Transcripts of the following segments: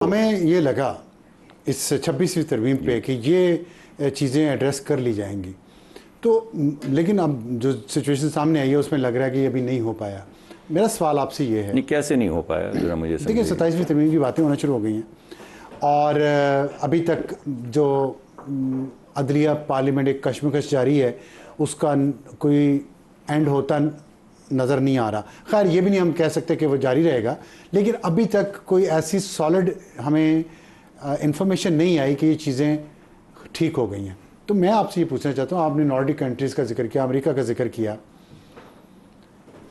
हमें ये लगा इस 26वीं तरमीम पे कि ये चीज़ें एड्रेस कर ली जाएंगी, तो लेकिन अब जो सिचुएशन सामने आई है उसमें लग रहा है कि ये अभी नहीं हो पाया। मेरा सवाल आपसे ये है, नहीं कैसे नहीं हो पाया, जरा मुझे देखिए 27वीं तरमीम की बातें होना शुरू हो गई हैं और अभी तक जो अदलिया पार्लियामेंट एक कशमकश जारी है उसका कोई एंड होता नज़र नहीं आ रहा। खैर ये भी नहीं हम कह सकते कि वो जारी रहेगा, लेकिन अभी तक कोई ऐसी सॉलिड हमें इंफॉर्मेशन नहीं आई कि ये चीज़ें ठीक हो गई हैं। तो मैं आपसे ये पूछना चाहता हूँ, आपने नॉर्डिक कंट्रीज़ का जिक्र किया, अमेरिका का जिक्र किया,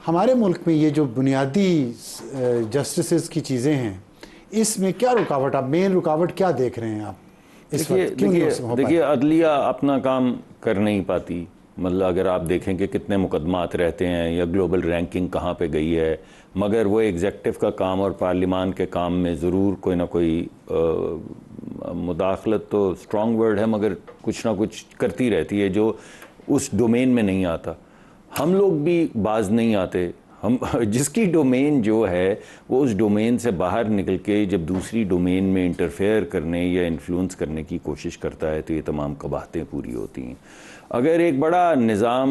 हमारे मुल्क में ये जो बुनियादी जस्टिस की चीज़ें हैं इसमें क्या रुकावट, आप मेन रुकावट क्या देख रहे हैं आप इस वक्त? देखिए अदलिया अपना काम कर नहीं पाती। मतलब अगर आप देखें कि कितने मुकदमात रहते हैं या ग्लोबल रैंकिंग कहाँ पे गई है, मगर वो एग्जेक्टिव का काम और पार्लियामान के काम में ज़रूर कोई ना कोई मुदाखलत तो स्ट्रॉन्ग वर्ड है, मगर कुछ ना कुछ करती रहती है जो उस डोमेन में नहीं आता। हम लोग भी बाज नहीं आते। हम जिसकी डोमेन जो है वो उस डोमेन से बाहर निकल के जब दूसरी डोमेन में इंटरफेयर करने या इन्फ्लुएंस करने की कोशिश करता है तो ये तमाम कबाहतें पूरी होती हैं। अगर एक बड़ा निज़ाम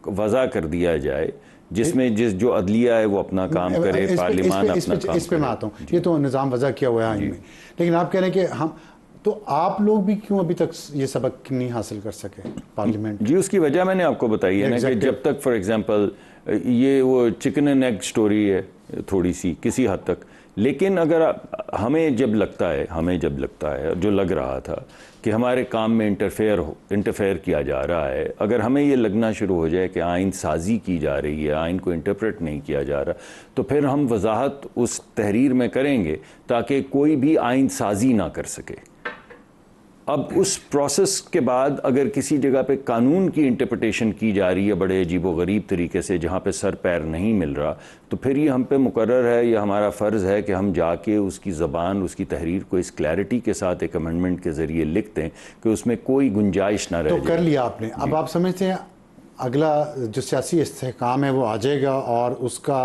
वज़ा कर दिया जाए जिसमें जो अदलिया है वो अपना काम करे, पार्लियामान अपना काम इस पे मैं आता हूँ, ये तो निज़ाम वज़ा किया हुआ है आइन में, लेकिन आप कह रहे हैं कि हम तो आप लोग भी क्यों अभी तक ये सबक नहीं हासिल कर सके पार्लियामेंट? जी उसकी वजह मैंने आपको बताई है ना कि जब तक फॉर एग्जांपल ये वो चिकन एंड एग स्टोरी है थोड़ी सी किसी हद तक, लेकिन अगर हमें जब लगता है जो लग रहा था कि हमारे काम में इंटरफेयर किया जा रहा है, अगर हमें ये लगना शुरू हो जाए कि आइन साजी की जा रही है, आइन को इंटरप्रेट नहीं किया जा रहा, तो फिर हम वजाहत उस तहरीर में करेंगे ताकि कोई भी आइन साजी ना कर सके। अब उस प्रोसेस के बाद अगर किसी जगह पे कानून की इंटरप्रिटेशन की जा रही है बड़े अजीबोगरीब तरीके से जहाँ पे सर पैर नहीं मिल रहा, तो फिर ये हम पे मुकर्रर है या हमारा फ़र्ज़ है कि हम जाके उसकी ज़बान, उसकी तहरीर को इस क्लैरिटी के साथ एक अमेंडमेंट के ज़रिए लिख दें कि उसमें कोई गुंजाइश ना रहे। तो कर लिया आपने, अब आप समझते हैं अगला जो सियासी इस्तेहकाम है वो आ जाएगा और उसका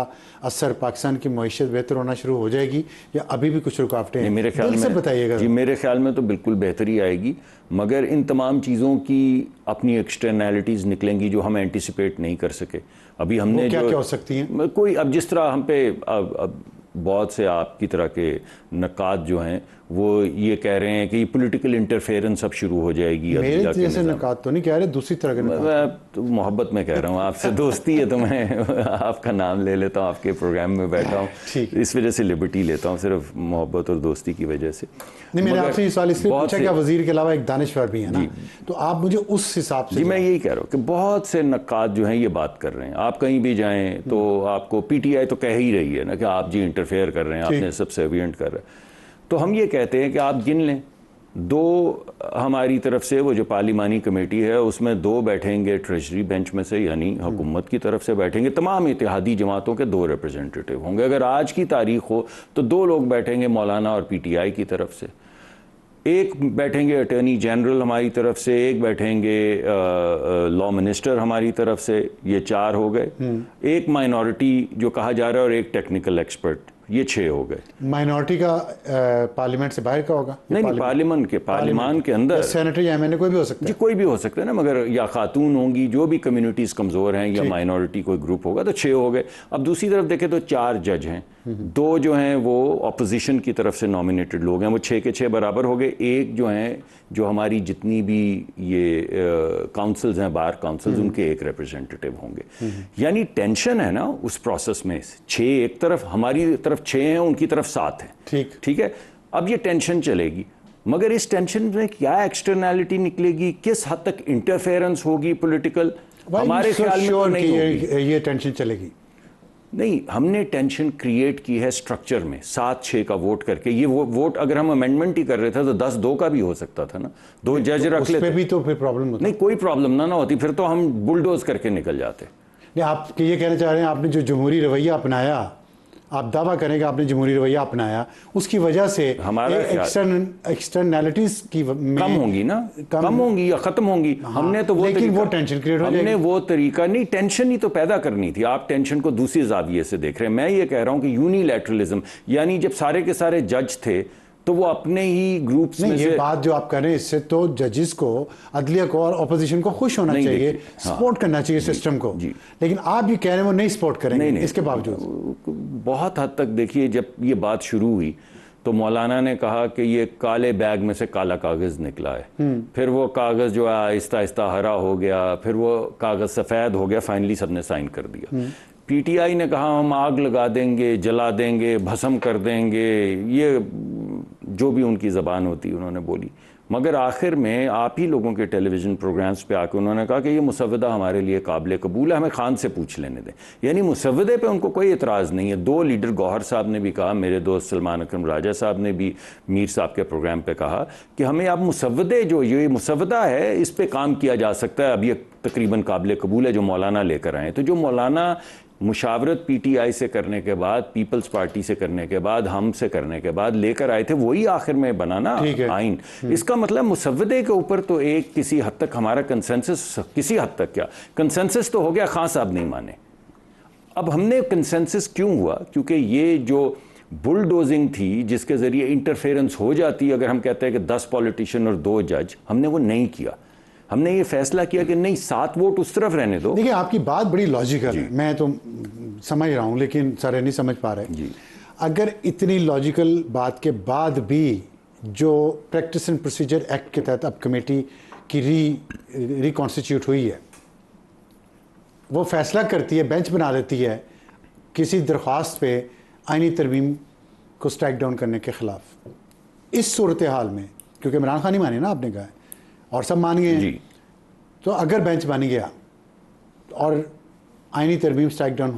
असर पाकिस्तान की मईशत बेहतर होना शुरू हो जाएगी, या अभी भी कुछ रुकावटें हैं? मेरे ख्याल में बताइएगा जी। मेरे ख्याल में तो बिल्कुल बेहतरी आएगी, मगर इन तमाम चीज़ों की अपनी एक्सटर्नैलिटीज़ निकलेंगी जो हम एंटिसिपेट नहीं कर सके। अभी हमने क्या क्या हो सकती हैं? कोई अब जिस तरह हम पे अब बहुत से आपकी तरह के नकाद जो हैं वो ये कह रहे हैं कि पॉलिटिकल इंटरफेरेंस अब शुरू हो जाएगी। मेरे जैसे नकाद तो नहीं कह रहे, दूसरी तरह के नकाद। मैं तो मोहब्बत में कह रहा हूँ, आपसे दोस्ती है तो मैं आपका नाम ले लेता हूँ, आपके प्रोग्राम में बैठा हूँ, इस वजह से लिबर्टी लेता हूँ, सिर्फ मोहब्बत और दोस्ती की वजह से। नहीं, मैंने आपसे ये सवाल इसलिए पूछा कि वजीर के अलावा एक दानिश्वर भी है ना, तो आप मुझे उस हिसाब से। जी मैं यही कह रहा हूँ कि बहुत से नकाद जो हैं ये बात कर रहे हैं। आप कहीं भी जाएँ तो आपको PTI तो कह ही रही है ना कि आप जी इंटरफेयर कर रहे हैं, आपने सबसेविएंट कर रहे हैं। तो हम ये कहते हैं कि आप गिन लें, दो हमारी तरफ से वो जो पार्लिमानी कमेटी है उसमें दो बैठेंगे ट्रेजरी बेंच में से, यानी हुकूमत की तरफ से बैठेंगे, तमाम इत्तेहादी जमातों के दो रिप्रेजेंटेटिव होंगे। अगर आज की तारीख हो तो दो लोग बैठेंगे मौलाना और PTI की तरफ से, एक बैठेंगे अटॉर्नी जनरल हमारी तरफ से, एक बैठेंगे लॉ मिनिस्टर हमारी तरफ से, ये 4 हो गए। एक माइनॉरिटी जो कहा जा रहा है और एक टेक्निकल एक्सपर्ट, ये 6 हो गए। माइनॉरिटी का पार्लियामेंट से बाहर का होगा? नहीं, पार्लियामान के अंदर सेनेटर या MNA कोई भी हो सकता है जी, कोई भी हो सकता है ना, मगर या खातून होंगी, जो भी कम्युनिटीज़ कमज़ोर हैं, या माइनॉरिटी कोई ग्रुप होगा, तो 6 हो गए। अब दूसरी तरफ देखें तो 4 जज हैं, 2 जो हैं वो अपोजिशन की तरफ से नॉमिनेटेड लोग हैं, वो 6 के 6 बराबर हो गए। एक जो हैं जो हमारी जितनी भी ये काउंसिल्स हैं, बार काउंसिल्स, उनके एक रिप्रेजेंटेटिव होंगे। यानी टेंशन है ना उस प्रोसेस में, 6 एक तरफ, हमारी तरफ 6 हैं, उनकी तरफ 7 हैं। ठीक है, अब ये टेंशन चलेगी, मगर इस टेंशन में क्या एक्सटर्नैलिटी निकलेगी, किस हद तक इंटरफेरेंस होगी पॉलिटिकल, हमारे ख्याल में तो नहीं होगी। ये टेंशन चलेगी नहीं, हमने टेंशन क्रिएट की है स्ट्रक्चर में 7-6 का वोट करके। ये वोट अगर हम अमेंडमेंट ही कर रहे थे तो 10-2 का भी हो सकता था ना, 2 जज रख लेते। भी तो फिर प्रॉब्लम होती नहीं, कोई प्रॉब्लम ना होती, फिर तो हम बुलडोज करके निकल जाते। नहीं, आप ये कहना चाह रहे हैं आपने जो जमहूरी रवैया अपनाया, आप दावा करेंगे आपने जमहूरी रवैया अपनाया, उसकी वजह से हमारा एक्सटर्नैलिटीज की कम होंगी ना, कम होंगी या खत्म होंगी। हमने तो लेकिन वो टेंशन क्रिएट हो जाएगी। हमने वो तरीका नहीं, टेंशन ही तो पैदा करनी थी। आप टेंशन को दूसरी जाविये से देख रहे हैं। मैं ये कह रहा हूं कि यूनिलैटरलिज्म, यानी जब सारे के सारे जज थे तो वो अपने ही ग्रुप्स में ये से बात जो आप कर रहे हैं इससे तो जजेस को, अदलिया को और ऑपोजिशन को खुश होना चाहिए, सपोर्ट करना चाहिए सिस्टम को। लेकिन आप ये कह रहे हैं वो नहीं सपोर्ट करेंगे। नहीं, इसके बावजूद बहुत हद तक देखिए, जब ये बात शुरू हुई तो मौलाना ने कहा कि ये काले बैग में से काला कागज़ निकला है, फिर वो कागज़ जो है आहिस्ता आहिस्ता हरा हो गया, फिर वो कागज़ सफ़ेद हो गया, फाइनली सबने साइन कर दिया। पीटीआई ने कहा हम आग लगा देंगे, जला देंगे, भस्म कर देंगे, ये जो भी उनकी ज़बान होती उन्होंने बोली। मगर आखिर में आप ही लोगों के टेलीविज़न प्रोग्राम्स पे आके उन्होंने कहा कि ये मुसव्वदा हमारे लिए काबिल कबूल है, हमें खान से पूछ लेने दें। यानी मुसव्वदे पे उनको कोई एतराज़ नहीं है। दो लीडर गौहर साहब ने भी कहा, मेरे दोस्त सलमान अकरम राजा साहब ने भी मीर साहब के प्रोग्राम पे कहा कि हमें अब मुसव्वदे, जो ये मुसव्वदा है, इस पर काम किया जा सकता है। अब ये तकरीबन काबिल कबूल है जो मौलाना लेकर आए। तो जो मौलाना मुशावरत पीटीआई से करने के बाद, पीपल्स पार्टी से करने के बाद, हम से करने के बाद लेकर आए थे, वही आखिर में बनाना आइन। इसका मतलब मुसव्वदे के ऊपर तो एक किसी हद तक हमारा कंसेंसस, किसी हद तक क्या कंसेंसस तो हो गया, खान साहब नहीं माने। अब हमने कंसेंसस क्यों हुआ? क्योंकि ये जो बुलडोजिंग थी जिसके ज़रिए इंटरफेरेंस हो जाती, अगर हम कहते हैं कि 10 पॉलिटिशियन और 2 जज, हमने वो नहीं किया। हमने ये फैसला किया कि नहीं, 7 वोट उस तरफ रहने दो। देखिए आपकी बात बड़ी लॉजिकल है, मैं तो समझ रहा हूँ, लेकिन सारे नहीं समझ पा रहे। अगर इतनी लॉजिकल बात के बाद भी जो प्रैक्टिस एंड प्रोसीजर एक्ट के तहत अब कमेटी की रिकॉन्स्टिट्यूट हुई है, वो फैसला करती है, बेंच बना देती है किसी दरख्वास्त पे आईनी तरमीम को स्ट्राइक डाउन करने के खिलाफ, इस सूरत हाल में, क्योंकि इमरान खान ही माने ना, आपने कहा और सब मान गए हैं, तो अगर बेंच बन गया और आईनी तरमीम स्ट्राइक डाउन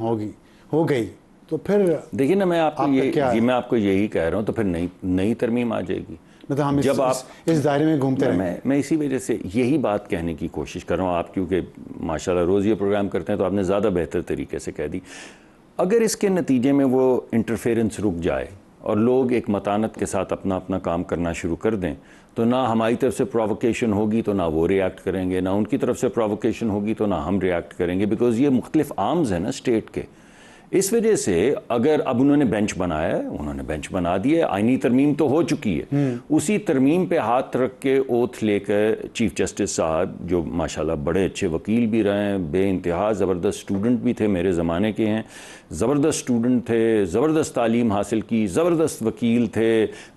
हो गई तो फिर देखिए ना, मैं आपको यही कह रहा हूँ, तो फिर नई तरमीम आ जाएगी। मतलब हम जब आप इस दायरे में घूमते हैं, मैं इसी वजह से यही बात कहने की कोशिश कर रहा हूँ। आप क्योंकि माशाल्लाह रोज़ ये प्रोग्राम करते हैं तो आपने ज़्यादा बेहतर तरीके से कह दी। अगर इसके नतीजे में वो इंटरफेरेंस रुक जाए और लोग एक मतानत के साथ अपना अपना काम करना शुरू कर दें, तो ना हमारी तरफ से प्रोवोकेशन होगी तो ना वो रिएक्ट करेंगे, ना उनकी तरफ से प्रोवोकेशन होगी तो ना हम रिएक्ट करेंगे, बिकॉज ये मुख्तलिफ आर्म्स हैं ना स्टेट के। इस वजह से अगर अब उन्होंने बेंच बनाया है, उन्होंने बेंच बना दिया, आईनी तरमीम तो हो चुकी है, उसी तरमीम पे हाथ रख के ओथ लेकर चीफ जस्टिस साहब, जो माशाल्लाह बड़े अच्छे वकील भी रहे हैं, बेइंतहा ज़बरदस्त स्टूडेंट भी थे, मेरे ज़माने के हैं, ज़बरदस्त स्टूडेंट थे, ज़बरदस्त तालीम हासिल की, ज़बरदस्त वकील थे,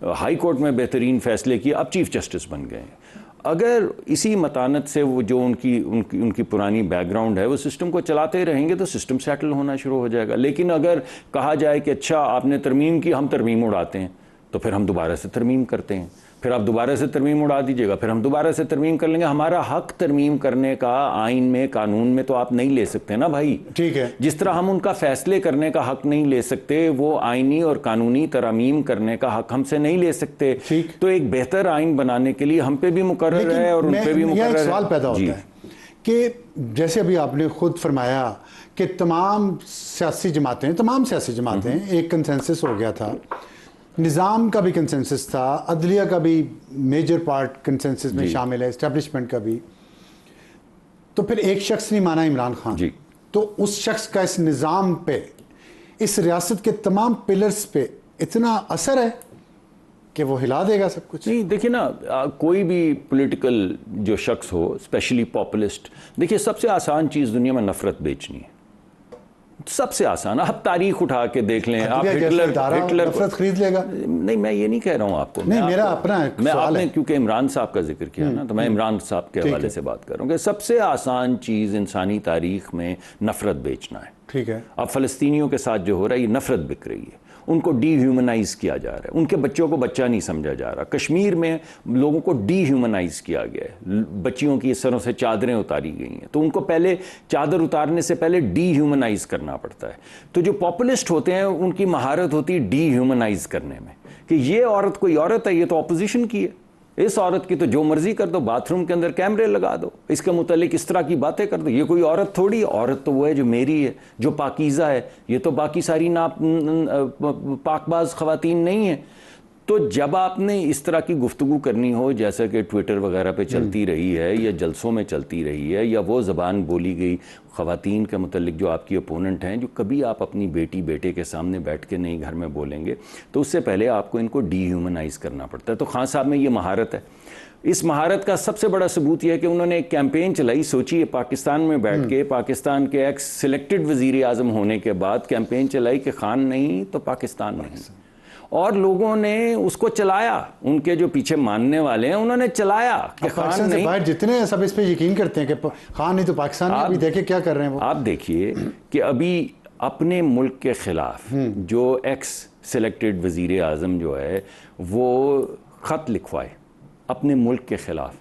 हाई कोर्ट में बेहतरीन फ़ैसले किए, अब चीफ जस्टिस बन गए हैं। अगर इसी मतानत से वो जो उनकी पुरानी बैकग्राउंड है वो सिस्टम को चलाते रहेंगे तो सिस्टम सेटल होना शुरू हो जाएगा। लेकिन अगर कहा जाए कि अच्छा आपने तरमीम की, हम तरमीम उड़ाते हैं, तो फिर हम दोबारा से तरमीम करते हैं, फिर आप दोबारा से तरमीम उड़ा दीजिएगा, फिर हम दोबारा से तरमीम कर लेंगे। हमारा हक तरमीम करने का आइन में, कानून में तो आप नहीं ले सकते ना भाई। ठीक है, जिस तरह हम उनका फैसले करने का हक नहीं ले सकते, वो आइनी और कानूनी तरमीम करने का हक हमसे नहीं ले सकते। तो एक बेहतर आइन बनाने के लिए हम पे भी मुकर्रर है और उन पे भी मुकर्रर है। सवाल पैदा होता है कि जैसे अभी आपने खुद फरमाया कि तमाम सियासी जमातें एक कंसेंसस हो गया था, निज़ाम का भी कंसेंसस था, अदलिया का भी मेजर पार्ट कंसेंसस में शामिल है, एस्टेब्लिशमेंट का भी। तो फिर एक शख्स नहीं माना इमरान खान, तो उस शख्स का इस निज़ाम पे, इस रियासत के तमाम पिलर्स पे इतना असर है कि वो हिला देगा सब कुछ। नहीं, देखिए ना, कोई भी पॉलिटिकल जो शख्स हो, स्पेशली पॉपुलिस्ट, देखिए सबसे आसान चीज़ दुनिया में नफरत बेचनी है, सबसे आसान। आप तारीख उठा के देख लें, आप हिटलर नफरत खरीद लेगा। नहीं, मैं ये नहीं कह रहा हूँ आपको, नहीं, मेरा अपना मैं आपने क्योंकि इमरान साहब का जिक्र किया ना, तो मैं इमरान साहब के हवाले से बात कर रहा हूँ कि सबसे आसान चीज़ इंसानी तारीख में नफरत बेचना है। ठीक है, अब फ़लस्तीनियों के साथ जो हो रहा है, ये नफरत बिक रही है, उनको डीह्यूमनाइज किया जा रहा है, उनके बच्चों को बच्चा नहीं समझा जा रहा। कश्मीर में लोगों को डीह्यूमनाइज किया गया है, बच्चियों की सरों से चादरें उतारी गई हैं, तो उनको पहले चादर उतारने से पहले डीह्यूमनाइज करना पड़ता है। तो जो पॉपुलिस्ट होते हैं उनकी महारत होती है डीह्यूमनाइज करने में, कि ये औरत कोई औरत है, ये तो ऑपोजिशन की है, इस औरत की तो जो मर्जी कर दो, बाथरूम के अंदर कैमरे लगा दो, इसके मुतालिक इस तरह की बातें कर दो, ये कोई औरत थोड़ी, औरत तो वो है जो मेरी है, जो पाकीज़ा है, ये तो बाकी सारी ना पाकबाज ख़वातीन नहीं है। तो जब आपने इस तरह की गुफ्तगू करनी हो, जैसा कि ट्विटर वगैरह पे चलती रही है या जलसों में चलती रही है, या वो ज़बान बोली गई ख़वातीन के मुतल्लिक जो आपकी अपोनेंट हैं, जो कभी आप अपनी बेटी बेटे के सामने बैठ के नहीं घर में बोलेंगे, तो उससे पहले आपको इनको डीह्यूमनाइज़ करना पड़ता है। तो खान साहब में ये महारत है। इस महारत का सबसे बड़ा सबूत यह है कि उन्होंने एक कैंपेन चलाई। सोचिए, पाकिस्तान में बैठ के पाकिस्तान के एक्स सिलेक्टेड वज़ीर आज़म होने के बाद कैंपेन चलाई कि खान नहीं तो पाकिस्तान नहीं, और लोगों ने उसको चलाया। उनके जो पीछे मानने वाले हैं उन्होंने चलाया कि खान नहीं। बाहर जितने सब इस पे यकीन करते हैं कि खान नहीं तो पाकिस्तान नहीं, अभी देखे क्या कर रहे हैं वो। आप देखिए कि अभी अपने मुल्क के खिलाफ जो एक्स सिलेक्टेड वज़ीर आज़म जो है वो ख़त लिखवाए अपने मुल्क के खिलाफ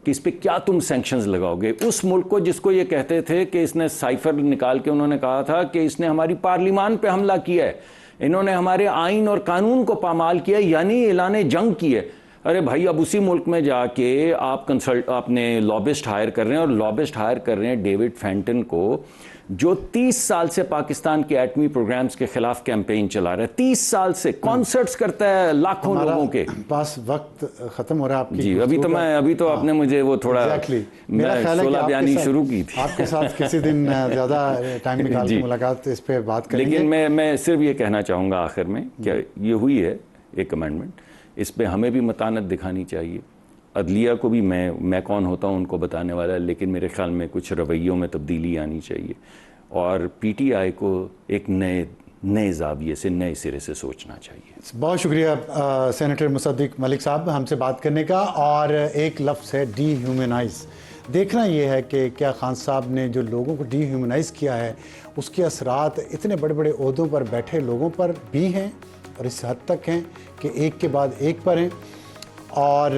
कि इस पे क्या तुम सैंक्शंस लगाओगे। उस मुल्क को जिसको ये कहते थे कि इसने साइफर निकाल के उन्होंने कहा था कि इसने हमारी पार्लिमान पे हमला किया है, इन्होंने हमारे आइन और कानून को पामाल किया, यानी ऐलान जंग की है। अरे भाई, अब उसी मुल्क में जाके आप आपने लॉबिस्ट हायर कर रहे हैं, और लॉबिस्ट हायर कर रहे हैं डेविड फेंटन को, जो 30 साल से पाकिस्तान के एटमी प्रोग्राम्स के खिलाफ कैंपेन चला रहा है। 30 साल से कॉन्सर्ट्स करता है लाखों लोगों के पास। वक्त खत्म हो रहा है आपकी जी। अभी तो आपने मुझे वो थोड़ा मेरा ख्याल है कि बयानी शुरू की थी। आपके साथ किसी दिन ज़्यादा टाइम निकाल के मुलाकात इस पर बात करेंगे। लेकिन मैं सिर्फ ये कहना चाहूँगा आखिर में, क्या ये हुई है एक अमेंडमेंट, इस पे हमें भी मतानत दिखानी चाहिए। अदलिया को भी मैं कौन होता हूँ उनको बताने वाला, लेकिन मेरे ख्याल में कुछ रवैयों में तब्दीली आनी चाहिए, और पीटीआई को एक नए ज़ाविये से, नए सिरे से सोचना चाहिए। बहुत शुक्रिया सेनेटर मुसद्दिक मलिक साहब हमसे बात करने का। और एक लफ्ज़ है डीह्यूमनाइज़। देखना ये है कि क्या खान साहब ने जो लोगों को डीह्यूमनाइज़ किया है उसके असरात इतने बड़े बड़े ओहदों पर बैठे लोगों पर भी हैं, और इस हद तक हैं कि एक के बाद एक पर हैं। और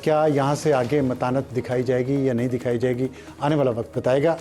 क्या यहाँ से आगे मतानत दिखाई जाएगी या नहीं दिखाई जाएगी, आने वाला वक्त बताएगा।